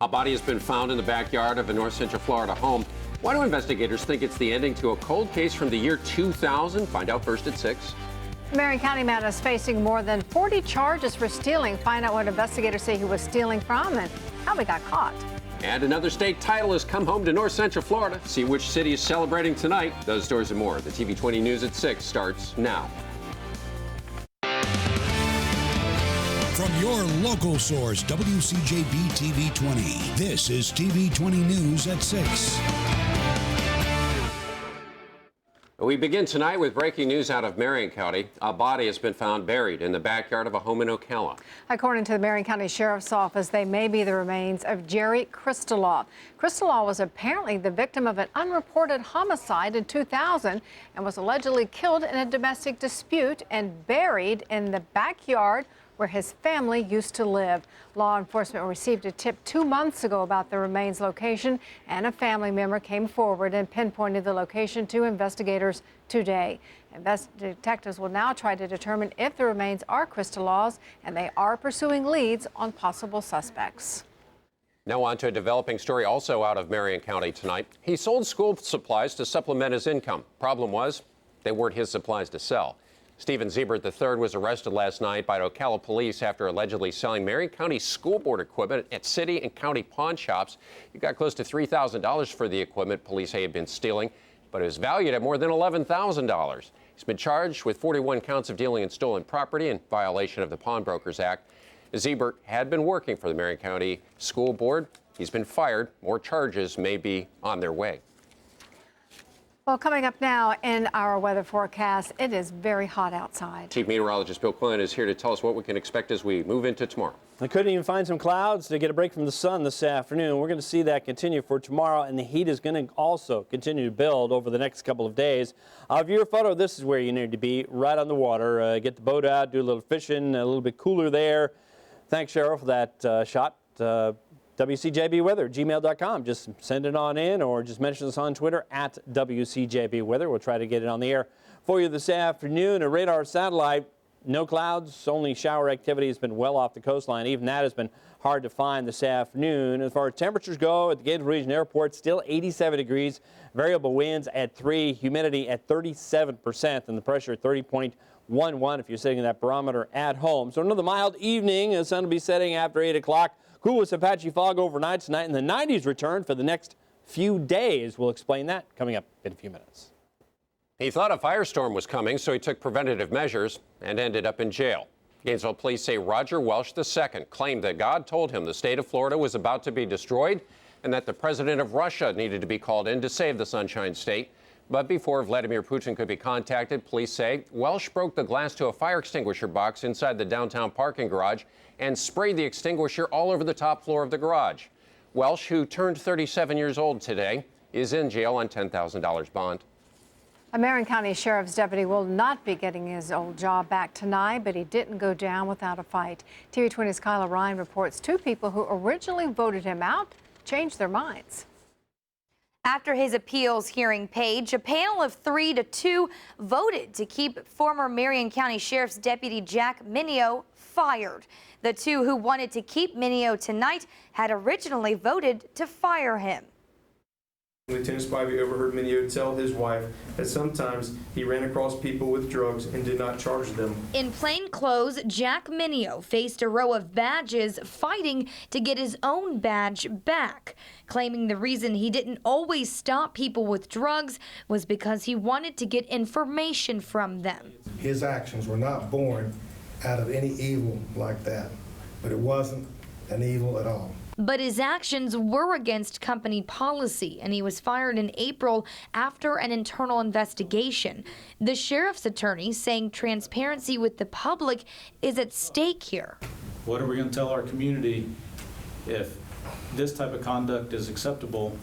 A body has been found in the backyard of a North Central Florida home. Why do investigators think it's the ending to a cold case from the year 2000? Find out first at 6. Marion County man is facing more than 40 charges for stealing. Find out what investigators say he was stealing from and how he got caught. And another state title has come home to North Central Florida. See which city is celebrating tonight. Those stories and more. The TV 20 News at 6 starts now. From your local source, WCJB TV 20, this is TV 20 News at 6. We begin tonight with breaking news out of Marion County. A body has been found buried in the backyard of a home in Ocala. According to the Marion County Sheriff's Office, they may be the remains of Jerry Cristalaw. Cristalaw was apparently the victim of an unreported homicide in 2000 and was allegedly killed in a domestic dispute and buried in the backyard where his family used to live. Law enforcement received a tip 2 months ago about the remains location, and a family member came forward and pinpointed the location to investigators today. Detectives will now try to determine if the remains are Cristalaw's, and they are pursuing leads on possible suspects. Now on to a developing story also out of Marion County tonight. He sold school supplies to supplement his income. Problem was, they weren't his supplies to sell. Stephen Ziebert III was arrested last night by Ocala police after allegedly selling Marion County school board equipment at city and county pawn shops. He got close to $3,000 for the equipment police say he had been stealing, but it was valued at more than $11,000. He's been charged with 41 counts of dealing in stolen property in violation of the Pawnbrokers Act. Ziebert had been working for the Marion County School Board. He's been fired. More charges may be on their way. Well, coming up now in our weather forecast, it is very hot outside. Chief Meteorologist Bill Quinn is here to tell us what we can expect as we move into tomorrow. I couldn't even find some clouds to get a break from the sun this afternoon. We're going to see that continue for tomorrow, and the heat is going to also continue to build over the next couple of days. Viewer photo, this is where you need to be, right on the water. Get the boat out, do a little fishing, a little bit cooler there. Thanks, Cheryl, for that shot. WCJB Weather, gmail.com. Just send it on in or just mention us on Twitter at WCJB Weather. We'll try to get it on the air for you this afternoon. A radar satellite, no clouds, only shower activity has been well off the coastline. Even that has been hard to find this afternoon. As far as temperatures go, at the Gateway Region Airport, still 87 degrees, variable winds at 3, humidity at 37%, and the pressure at 30.11 if you're sitting in that barometer at home. So another mild evening. The sun will be setting after 8 o'clock. Cool with some patchy fog overnight tonight, and the 90s return for the next few days. We'll explain that coming up in a few minutes. He thought a firestorm was coming, so he took preventative measures and ended up in jail. Gainesville police say Roger Welsh II claimed that God told him the state of Florida was about to be destroyed and that the president of Russia needed to be called in to save the Sunshine State. But before Vladimir Putin could be contacted, police say Welsh broke the glass to a fire extinguisher box inside the downtown parking garage and sprayed the extinguisher all over the top floor of the garage. Welsh, who turned 37 years old today, is in jail on $10,000 bond. A Marion County Sheriff's deputy will not be getting his old job back tonight, but he didn't go down without a fight. TV 20's Kyla Ryan reports 2 people who originally voted him out changed their minds. After his appeals hearing page, a panel of 3-2 voted to keep former Marion County Sheriff's Deputy Jack Mineo fired. The 2 who wanted to keep Mineo tonight had originally voted to fire him. Lieutenant Spivey overheard Mineo tell his wife that sometimes he ran across people with drugs and did not charge them. In plain clothes, Jack Mineo faced a row of badges fighting to get his own badge back, claiming the reason he didn't always stop people with drugs was because he wanted to get information from them. His actions were not born out of any evil like that, but it wasn't an evil at all. But his actions were against company policy, and he was fired in April after an internal investigation. The sheriff's attorney saying transparency with the public is at stake here. What are we going to tell our community if this type of conduct is acceptable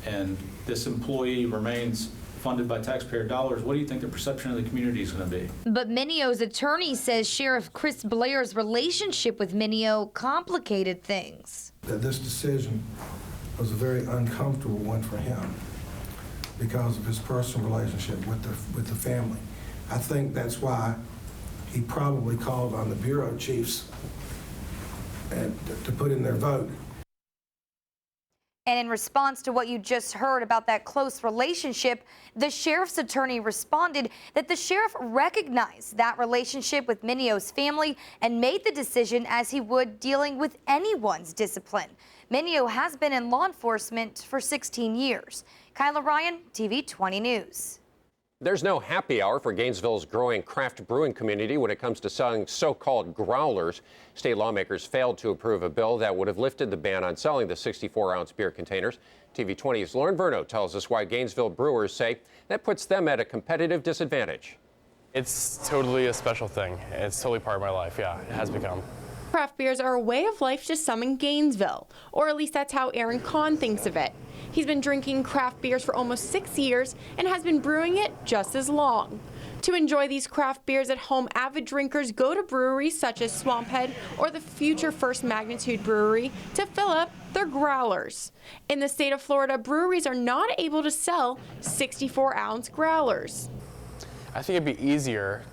and this employee remains funded by taxpayer dollars? What do you think the perception of the community is going to be? But Mineo's attorney says Sheriff Chris Blair's relationship with Mineo complicated things. That this decision was a very uncomfortable one for him because of his personal relationship with the family. I think that's why he probably called on the bureau chiefs and to put in their vote. And in response to what you just heard about that close relationship, the sheriff's attorney responded that the sheriff recognized that relationship with Minio's family and made the decision as he would dealing with anyone's discipline. Minio has been in law enforcement for 16 years. Kyla Ryan, TV 20 News. There's no happy hour for Gainesville's growing craft brewing community when it comes to selling so-called growlers. State lawmakers failed to approve a bill that would have lifted the ban on selling the 64-ounce beer containers. TV 20's Lauren Verno tells us why Gainesville brewers say that puts them at a competitive disadvantage. It's totally a special thing. It's totally part of my life. Yeah, it has become. Craft beers are a way of life to some in Gainesville, or at least that's how Aaron Kahn thinks of it. He's been drinking craft beers for almost 6 years and has been brewing it just as long. To enjoy these craft beers at home, avid drinkers go to breweries such as Swamphead or the future First Magnitude Brewery to fill up their growlers. In the state of Florida, breweries are not able to sell 64-ounce growlers. I think it'd be easier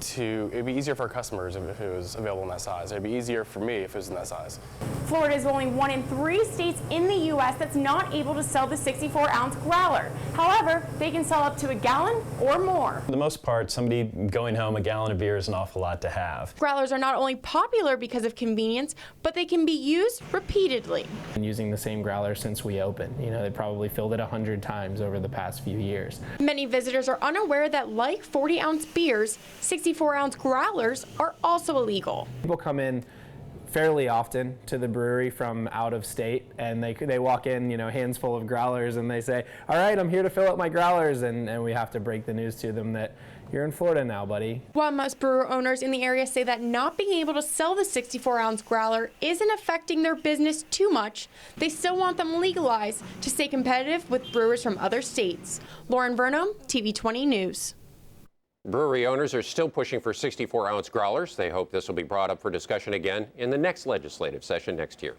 for our customers if it was available in that size. It'd be easier for me if it was in that size. Florida is only one in 3 states in the U.S. that's not able to sell the 64-ounce growler. However, they can sell up to a gallon or more. For the most part, somebody going home, a gallon of beer is an awful lot to have. Growlers are not only popular because of convenience, but they can be used repeatedly. Been using the same growler since we opened. You know, they probably filled it 100 times over the past few years. Many visitors are unaware that, like 40-ounce beers, 64-ounce growlers are also illegal. People come in fairly often to the brewery from out of state, and they walk in, you know, hands full of growlers, and they say, all right, I'm here to fill up my growlers, and we have to break the news to them that you're in Florida now, buddy. While most brewer owners in the area say that not being able to sell the 64-ounce growler isn't affecting their business too much, they still want them legalized to stay competitive with brewers from other states. Lauren Verno, TV 20 News. Brewery owners are still pushing for 64-ounce growlers. They hope this will be brought up for discussion again in the next legislative session next year.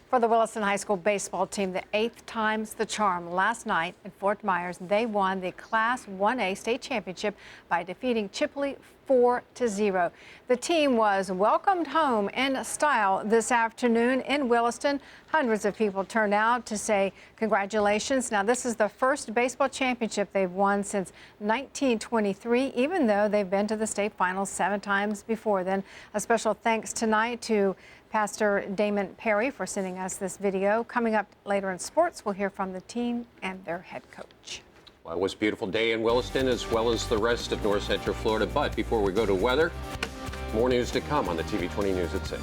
For the Williston High School baseball team, the 8th time's the charm. Last night in Fort Myers, they won the Class 1A state championship by defeating Chipley 4-0. The team was welcomed home in style this afternoon in Williston. Hundreds of people turned out to say congratulations. Now, this is the first baseball championship they've won since 1923, even though they've been to the state finals 7 times before then. A special thanks tonight to Pastor Damon Perry for sending us this video. Coming up later in sports, we'll hear from the team and their head coach. Well, it was a beautiful day in Williston as well as the rest of North Central Florida. But before we go to weather, more news to come on the TV 20 News at 6.